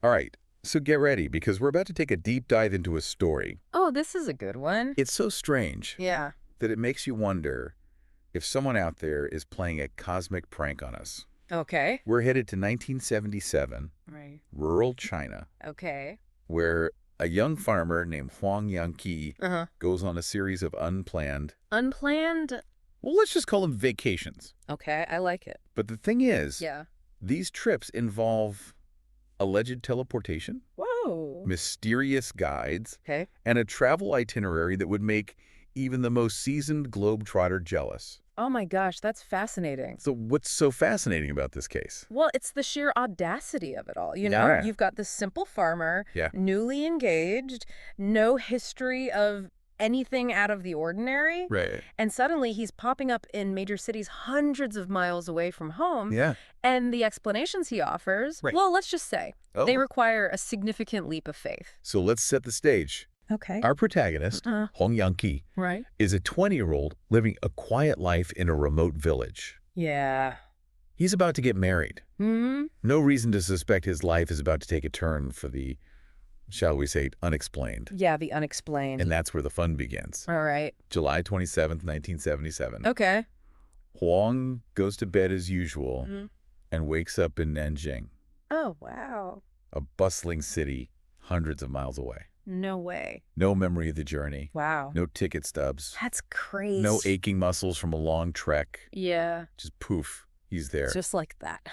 All right, so get ready because we're about to take a deep dive into a story. Oh, this is a good one. It's so strange Yeah. that it makes you wonder if someone out there is playing a cosmic prank on us. Okay. We're headed to 1977, Right. rural China, Okay. where a young farmer named Huang Yanqiu Uh-huh. goes on a series of unplanned, Unplanned? well, let's just call them vacations. Okay, I like it. But the thing is, Yeah. these trips involve alleged teleportation, Whoa. mysterious guides, Okay. and a travel itinerary that would make even the most seasoned globetrotter jealous. Oh my gosh, that's fascinating. So what's so fascinating about this case? Well, it's the sheer audacity of it all. Yeah. You've got this simple farmer, Yeah. newly engaged, no history of anything out of the ordinary. Right. And suddenly he's popping up in major cities hundreds of miles away from home. Yeah. And the explanations he offers, Right. well, let's just say, they Oh. require a significant leap of faith. So let's set the stage. Okay. Our protagonist, Huang Yanqi, Right. is a 20-year-old living a quiet life in a remote village. Yeah. He's about to get married. Hmm. No reason to suspect his life is about to take a turn for the, shall we say, unexplained. Yeah, the unexplained. And that's where the fun begins. All right. July 27th, 1977. Okay. Huang goes to bed as usual and wakes up in Nanjing, Oh, wow. a bustling city hundreds of miles away. No way. No memory of the journey, Wow. no ticket stubs, That's crazy. no aching muscles from a long trek. Yeah. Just poof, he's there. Just like that.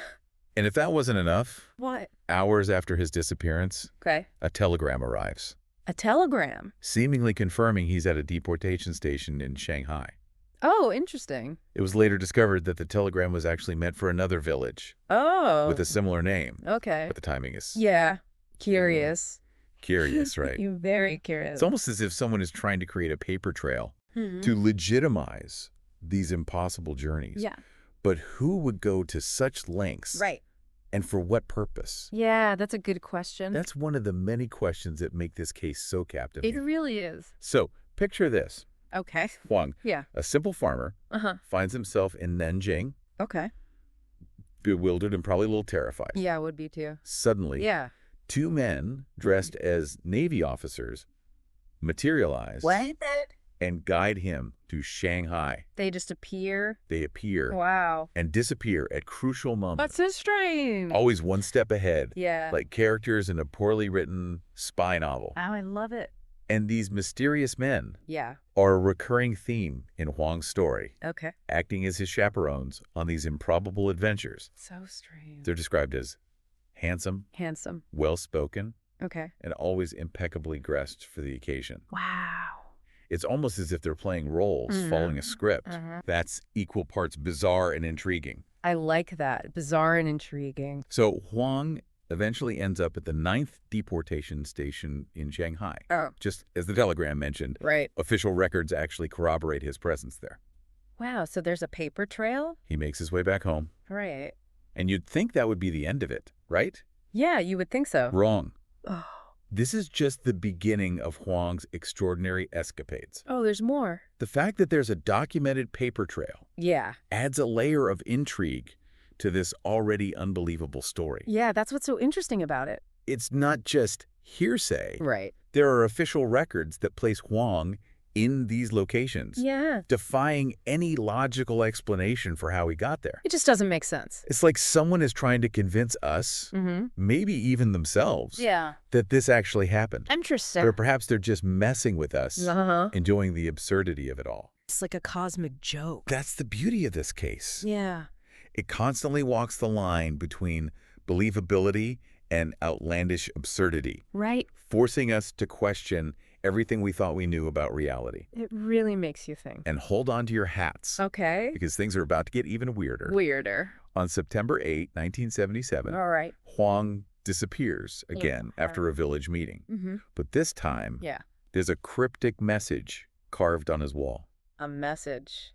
And if that wasn't enough, What? hours after his disappearance, Okay. a telegram arrives, A telegram. seemingly confirming he's at a deportation station in Shanghai. Oh, interesting. It was later discovered that the telegram was actually meant for another village Oh. with a similar name, Okay. but the timing is Yeah. Curious. curious, right? You're very curious. It's almost as if someone is trying to create a paper trail to legitimize these impossible journeys. Yeah. But who would go to such lengths? Right. And for what purpose? Yeah, that's a good question. That's one of the many questions that make this case so It captivating. really is. So, picture this. Okay. Huang, Yeah. a simple farmer, Uh-huh. finds himself in Nanjing, Okay. bewildered and probably a little terrified. Yeah, would be too. Suddenly, Yeah. two men dressed as Navy officers materialize and guide him to Shanghai. They just appear. They appear Wow. and disappear at crucial moments. That's so strange. Always one step ahead, Yeah. like characters in a poorly written spy novel. Wow, I love it. And these mysterious men Yeah. are a recurring theme in Huang's story, Okay. acting as his chaperones on these improbable adventures. So strange. They're described as handsome, Handsome. well-spoken, Okay. and always impeccably dressed for the occasion. Wow. It's almost as if they're playing roles, following a script. That's equal parts bizarre and intriguing. I like that. Bizarre and intriguing. So Huang eventually ends up at the 9th deportation station in Shanghai. Oh. Just as the telegram mentioned, Right. official records actually corroborate his presence there. Wow, so there's a paper trail? He makes his way back home, Right. and you'd think that would be the end of it, right? Yeah, you would think so. Wrong. Oh. This is just the beginning of Huang's extraordinary escapades. Oh, there's more. The fact that there's a documented paper trail Yeah. adds a layer of intrigue to this already unbelievable story. Yeah, that's what's so interesting about it. It's not just hearsay. Right. There are official records that place Huang in these locations, Yeah. defying any logical explanation for how he got there. It just doesn't make sense. It's like someone is trying to convince us, maybe even themselves, Yeah. that this actually happened. Interesting. Or perhaps they're just messing with us, Uh-huh. enjoying the absurdity of it all. It's like a cosmic joke. That's the beauty of this case. Yeah. It constantly walks the line between believability and outlandish absurdity, Right. forcing us to question everything we thought we knew about reality. It really makes you think. And hold on to your hats, Okay. because things are about to get even weirder. Weirder. On September 8, 1977, All right. Huang disappears again after a village meeting. But this time, Yeah. there's a cryptic message carved on his wall. A message.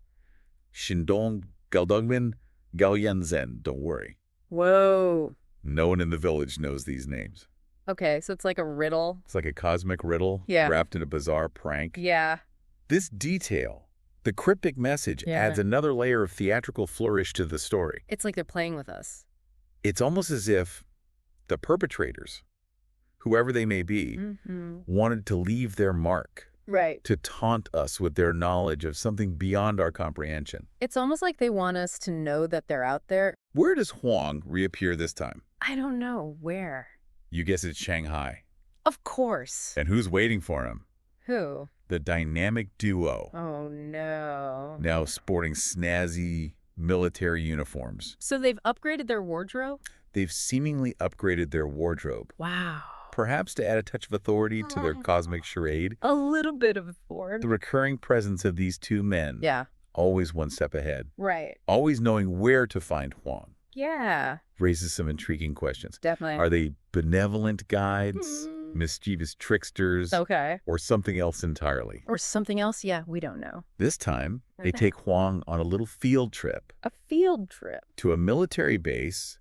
Shindong Gaodongmin Gaoyanzen, don't worry. Whoa. No one in the village knows these names. Okay, so it's like a riddle. It's like a cosmic riddle Yeah. wrapped in a bizarre prank. Yeah. This detail, the cryptic message, Yeah. adds another layer of theatrical flourish to the story. It's like they're playing with us. It's almost as if the perpetrators whoever they may be, wanted to leave their mark. Right. To taunt us with their knowledge of something beyond our comprehension. It's almost like they want us to know that they're out there. Where does Huang reappear this time? I don't know. Where? You guess it's Shanghai. Of course. And who's waiting for him? Who? The dynamic duo. Oh, no. Now sporting snazzy military uniforms. So they've upgraded their wardrobe? They've seemingly upgraded their wardrobe. Wow. Perhaps to add a touch of authority to their cosmic charade. A little bit of authority. The recurring presence of these two men. Yeah. Always one step ahead. Right. Always knowing where to find Huang. Yeah. Raises some intriguing questions. Definitely. Are they benevolent guides, mischievous tricksters, okay, or something else entirely? Or something else? Yeah, we don't know. This time, they take Huang on a little field trip. A field trip? To a military base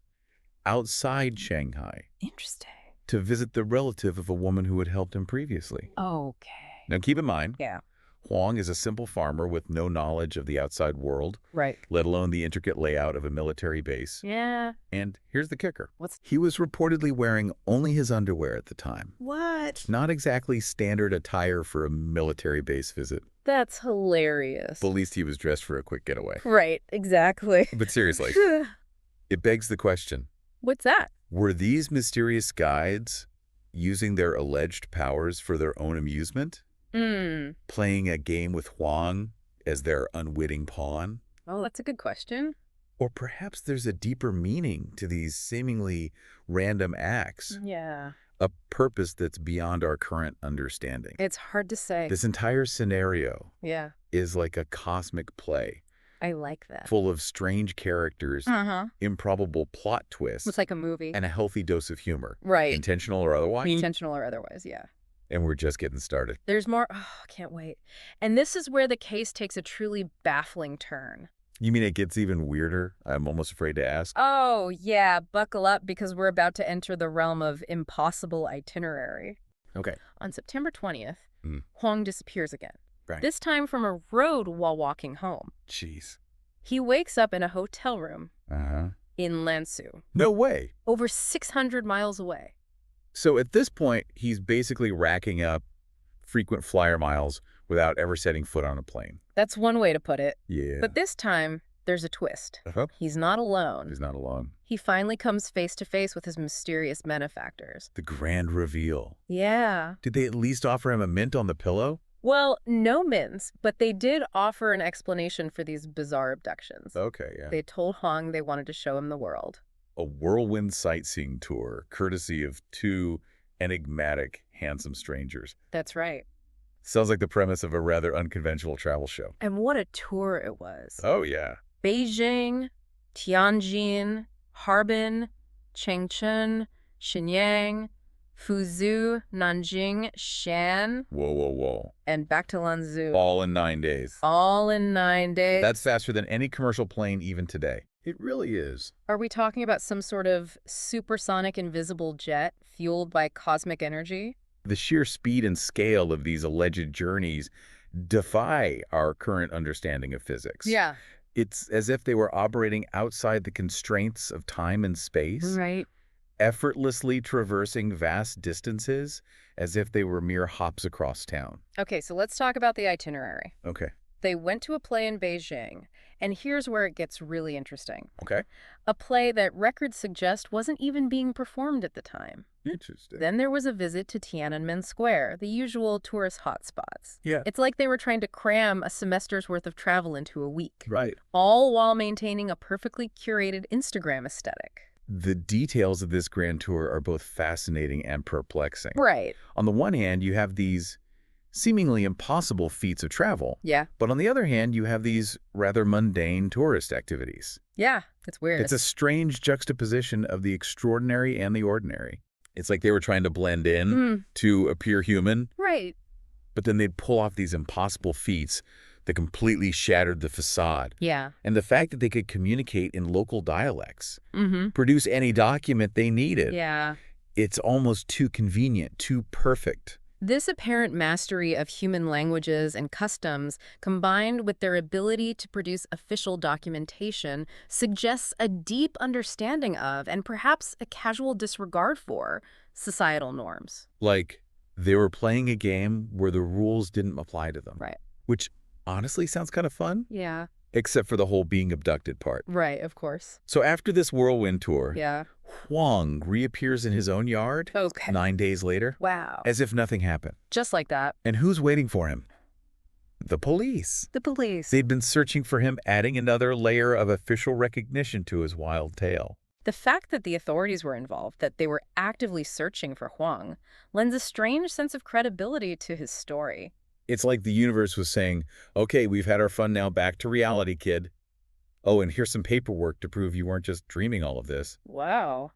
outside Shanghai. Interesting. To visit the relative of a woman who had helped him previously. Okay. Now keep in mind, yeah, Huang is a simple farmer with no knowledge of the outside world, right, let alone the intricate layout of a military base. Yeah. And here's the kicker. What's... He was reportedly wearing only his underwear at the time. What? Not exactly standard attire for a military base visit. That's hilarious. But at least he was dressed for a quick getaway. Right, exactly. But seriously, it begs the question. What's that? Were these mysterious guides using their alleged powers for their own amusement? Playing a game with Huang as their unwitting pawn? Oh, that's a good question. Or perhaps there's a deeper meaning to these seemingly random acts. Yeah. A purpose that's beyond our current understanding. It's hard to say. This entire scenario is like a cosmic play. I like that. Full of strange characters, improbable plot twists. It's like a movie. And a healthy dose of humor. Right. Intentional or otherwise. Intentional or otherwise, yeah. And we're just getting started. There's more. Oh, can't wait. And this is where the case takes a truly baffling turn. You mean it gets even weirder? I'm almost afraid to ask. Oh, yeah. Buckle up because we're about to enter the realm of impossible itinerary. Okay. On September 20th, Huang disappears again. Right. This time from a road while walking home. Jeez. He wakes up in a hotel room in Lansu. No way. Over 600 miles away. So at this point, he's basically racking up frequent flyer miles without ever setting foot on a plane. That's one way to put it. Yeah. But this time, there's a twist. He's not alone. He's not alone. He finally comes face to face with his mysterious benefactors. The grand reveal. Yeah. Did they at least offer him a mint on the pillow? Well, no mints, but they did offer an explanation for these bizarre abductions. Okay, yeah. They told Huang they wanted to show him the world. A whirlwind sightseeing tour, courtesy of two enigmatic, handsome strangers. That's right. Sounds like the premise of a rather unconventional travel show. And what a tour it was. Oh, yeah. Beijing, Tianjin, Harbin, Chengchun, Shenyang, Fuzhou, Nanjing, Shan. Whoa, whoa, whoa. And back to Lanzhou. All in 9 days. All in 9 days. That's faster than any commercial plane even today. It really is. Are we talking about some sort of supersonic invisible jet fueled by cosmic energy? The sheer speed and scale of these alleged journeys defy our current understanding of physics. Yeah. It's as if they were operating outside the constraints of time and space. Right. Effortlessly traversing vast distances as if they were mere hops across town. Okay, so let's talk about the itinerary. Okay. They went to a play in Beijing, and here's where it gets really interesting. Okay. A play that records suggest wasn't even being performed at the time. Interesting. Then there was a visit to Tiananmen Square, the usual tourist hotspots. Yeah. It's like they were trying to cram a semester's worth of travel into a week. Right. All while maintaining a perfectly curated Instagram aesthetic. The details of this grand tour are both fascinating and perplexing. Right. On the one hand, you have these seemingly impossible feats of travel. Yeah. But on the other hand, you have these rather mundane tourist activities. Yeah, it's weird. It's a strange juxtaposition of the extraordinary and the ordinary. It's like they were trying to blend in to appear human. Right. But then they'd pull off these impossible feats that completely shattered the facade. Yeah. And the fact that they could communicate in local dialects, produce any document they needed. Yeah. It's almost too convenient, too perfect This apparent mastery of human languages and customs, combined with their ability to produce official documentation, suggests a deep understanding of, and perhaps a casual disregard for, societal norms. Like, they were playing a game where the rules didn't apply to them. Right. Which honestly sounds kind of fun, Yeah. except for the whole being abducted part. Right, of course. So after this whirlwind tour, Yeah. Huang reappears in his own yard Okay. 9 days later, Wow. as if nothing happened. Just like that. And who's waiting for him? The police. The police. They'd been searching for him, adding another layer of official recognition to his wild tale. The fact that the authorities were involved, that they were actively searching for Huang, lends a strange sense of credibility to his story. It's like the universe was saying, okay, we've had our fun now, back to reality, kid. Oh, and here's some paperwork to prove you weren't just dreaming all of this. Wow.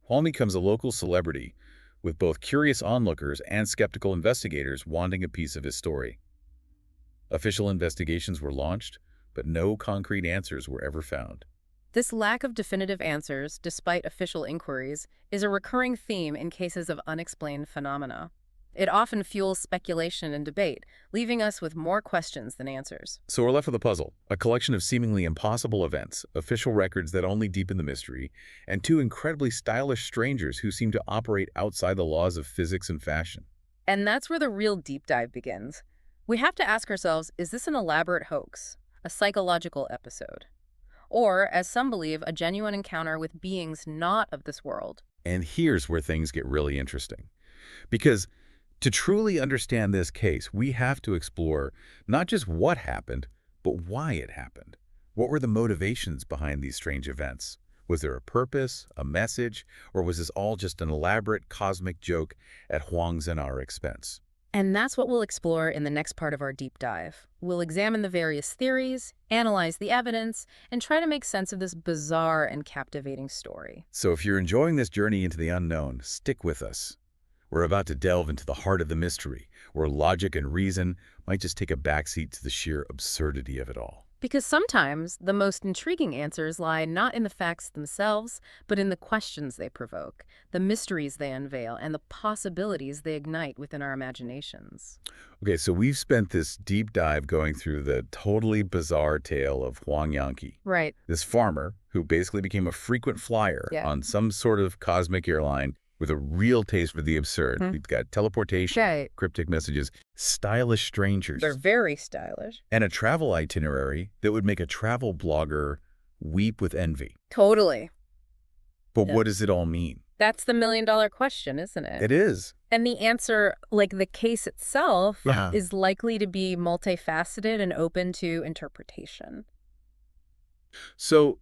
Huang becomes a local celebrity, with both curious onlookers and skeptical investigators wanting a piece of his story. Official investigations were launched, but no concrete answers were ever found. This lack of definitive answers, despite official inquiries, is a recurring theme in cases of unexplained phenomena. It often fuels speculation and debate, leaving us with more questions than answers. So we're left with a puzzle, a collection of seemingly impossible events, official records that only deepen the mystery, and two incredibly stylish strangers who seem to operate outside the laws of physics and fashion. And that's where the real deep dive begins. We have to ask ourselves, is this an elaborate hoax, a psychological episode? Or, as some believe, a genuine encounter with beings not of this world? And here's where things get really interesting. Because to truly understand this case, we have to explore not just what happened, but why it happened. What were the motivations behind these strange events? Was there a purpose, a message, or was this all just an elaborate cosmic joke at Huang's and our expense? And that's what we'll explore in the next part of our deep dive. We'll examine the various theories, analyze the evidence, and try to make sense of this bizarre and captivating story. So if you're enjoying this journey into the unknown, stick with us. We're about to delve into the heart of the mystery, where logic and reason might just take a backseat to the sheer absurdity of it all. Because sometimes the most intriguing answers lie not in the facts themselves, but in the questions they provoke, the mysteries they unveil, and the possibilities they ignite within our imaginations. Okay, so we've spent this deep dive going through the totally bizarre tale of Huang Yanqiu, Right. this farmer who basically became a frequent flyer Yeah. on some sort of cosmic airline with a real taste for the absurd. Hmm. We've got teleportation, Right. cryptic messages, stylish strangers, They're very stylish. and a travel itinerary that would make a travel blogger weep with envy. Totally. But Yeah. what does it all mean? That's the million-dollar question, isn't it? It is. And the answer, like the case itself, Yeah. is likely to be multifaceted and open to interpretation. So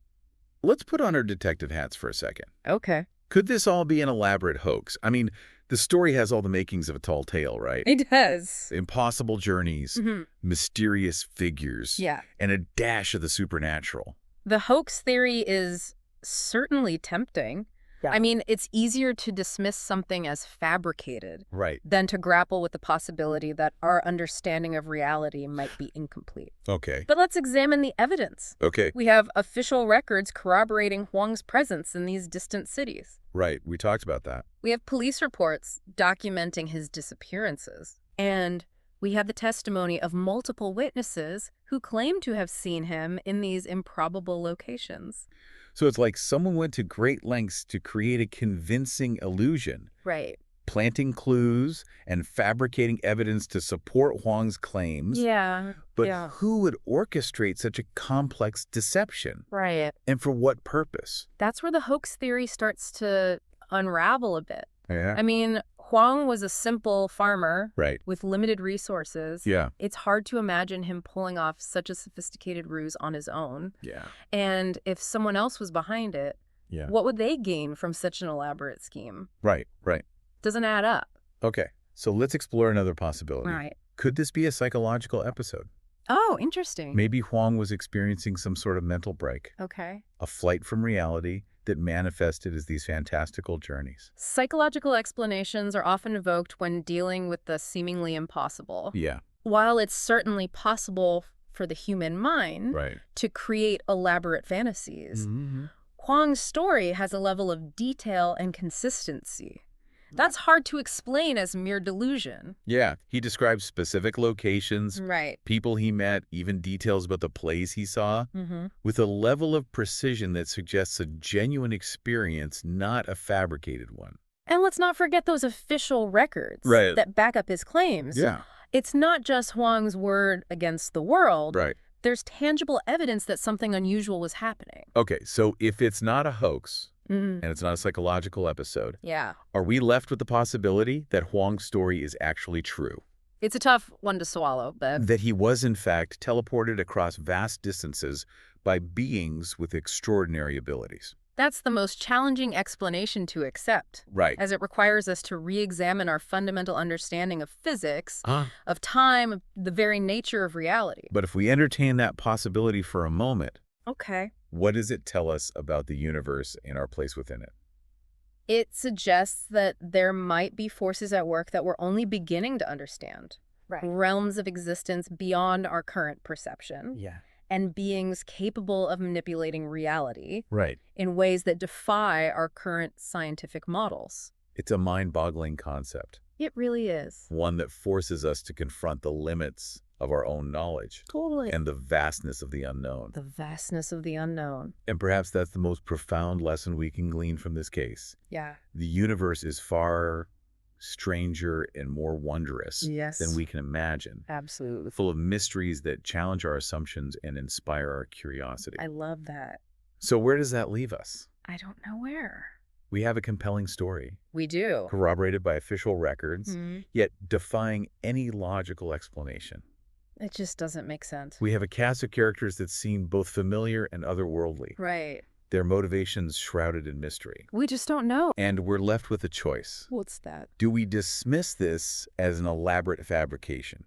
let's put on our detective hats for a second. Okay. Could this all be an elaborate hoax? I mean, the story has all the makings of a tall tale, right? It does. Impossible journeys, mysterious figures, Yeah. and a dash of the supernatural. The hoax theory is certainly tempting. Yeah. I mean, it's easier to dismiss something as fabricated Right. than to grapple with the possibility that our understanding of reality might be incomplete. Okay. But let's examine the evidence. Okay. We have official records corroborating Huang's presence in these distant cities. Right. We talked about that. We have police reports documenting his disappearances. And we have the testimony of multiple witnesses who claim to have seen him in these improbable locations. So it's like someone went to great lengths to create a convincing illusion, Right. planting clues and fabricating evidence to support Huang's claims. Yeah. But yeah. who would orchestrate such a complex deception? Right. And for what purpose? That's where the hoax theory starts to unravel a bit. Yeah. I mean, Huang was a simple farmer Right. with limited resources. Yeah. It's hard to imagine him pulling off such a sophisticated ruse on his own. Yeah. And if someone else was behind it, Yeah. what would they gain from such an elaborate scheme? Right. Right. Doesn't add up. Okay. So let's explore another possibility. Right. Could this be a psychological episode? Oh, interesting. Maybe Huang was experiencing some sort of mental break, Okay. a flight from reality that manifested as these fantastical journeys. Psychological explanations are often evoked when dealing with the seemingly impossible. Yeah. While it's certainly possible for the human mind Right. to create elaborate fantasies, Mm-hmm. Huang's story has a level of detail and consistency. That's hard to explain as mere delusion. Yeah, he describes specific locations, Right. people he met, even details about the plays he saw, Mm-hmm. with a level of precision that suggests a genuine experience, not a fabricated one. And let's not forget those official records Right. that back up his claims. Yeah. It's not just Huang's word against the world. Right. There's tangible evidence that something unusual was happening. Okay, so if it's not a hoax, Mm. and it's not a psychological episode, Yeah. are we left with the possibility that Huang's story is actually true? It's a tough one to swallow, but That he was, in fact, teleported across vast distances by beings with extraordinary abilities? that's the most challenging explanation to accept, Right. as it requires us to re-examine our fundamental understanding of physics, Ah. of time, of the very nature of reality. But if we entertain that possibility for a moment, Okay. what does it tell us about the universe and our place within it? It suggests that there might be forces at work that we're only beginning to understand. Right. Realms of existence beyond our current perception. Yeah. And beings capable of manipulating reality Right. in ways that defy our current scientific models. It's a mind-boggling concept, It really is. one that forces us to confront the limits of our own knowledge Totally. and the vastness of the unknown. The vastness of the unknown. And perhaps that's the most profound lesson we can glean from this case. Yeah. The universe is far stranger and more wondrous Yes. than we can imagine, Absolutely. full of mysteries that challenge our assumptions and inspire our curiosity. I love that. So where does that leave us? I don't know where. We have a compelling story, We do. corroborated by official records, Mhm. yet defying any logical explanation. It just doesn't make sense. We have a cast of characters that seem both familiar and otherworldly, Right. their motivations shrouded in mystery. We just don't know. And we're left with a choice. What's that? Do we dismiss this as an elaborate fabrication,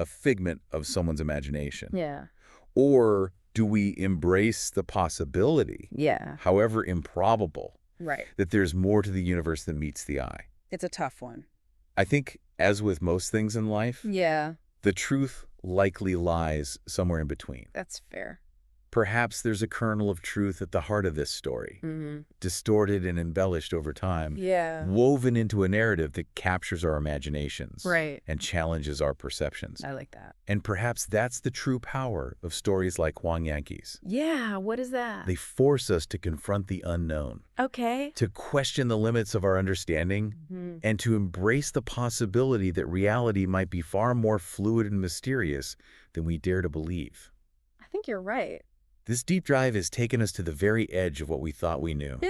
a figment of someone's imagination? Yeah. Or do we embrace the possibility, Yeah. however improbable, Right. that there's more to the universe than meets the eye? It's a tough one. I think, as with most things in life, Yeah. the truth likely lies somewhere in between. That's fair. Perhaps there's a kernel of truth at the heart of this story, distorted and embellished over time, Yeah. woven into a narrative that captures our imaginations Right. and challenges our perceptions. I like that. And perhaps that's the true power of stories like Huang Yanqiu's. Yeah. What is that? They force us to confront the unknown, Okay. to question the limits of our understanding, and to embrace the possibility that reality might be far more fluid and mysterious than we dare to believe. I think you're right. This deep dive has taken us to the very edge of what we thought we knew,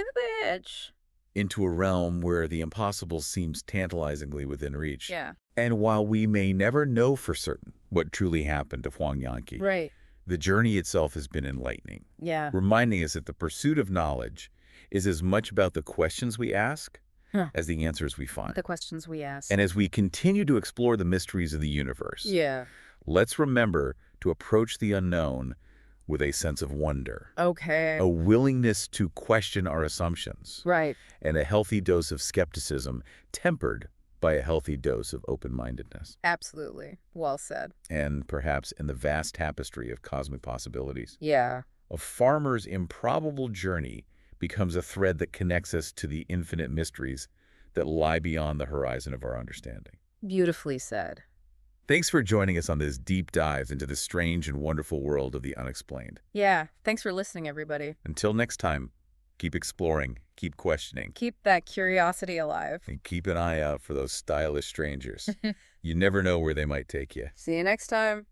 Bitch. into a realm where the impossible seems tantalizingly within reach. Yeah. And while we may never know for certain what truly happened to Huang Yanqiu, Right. the journey itself has been enlightening, Yeah. reminding us that the pursuit of knowledge is as much about the questions we ask as the answers we find. The questions we ask. And as we continue to explore the mysteries of the universe, Yeah. let's remember to approach the unknown with a sense of wonder, Okay. a willingness to question our assumptions, Right. and a healthy dose of skepticism tempered by a healthy dose of open-mindedness. Absolutely. Well said. And perhaps in the vast tapestry of cosmic possibilities, Yeah. a farmer's improbable journey becomes a thread that connects us to the infinite mysteries that lie beyond the horizon of our understanding. Beautifully said. Thanks for joining us on this deep dive into the strange and wonderful world of the unexplained. Yeah. Thanks for listening, everybody. Until next time, keep exploring, keep questioning, Keep that curiosity alive. and keep an eye out for those stylish strangers. You never know where they might take you. See you next time.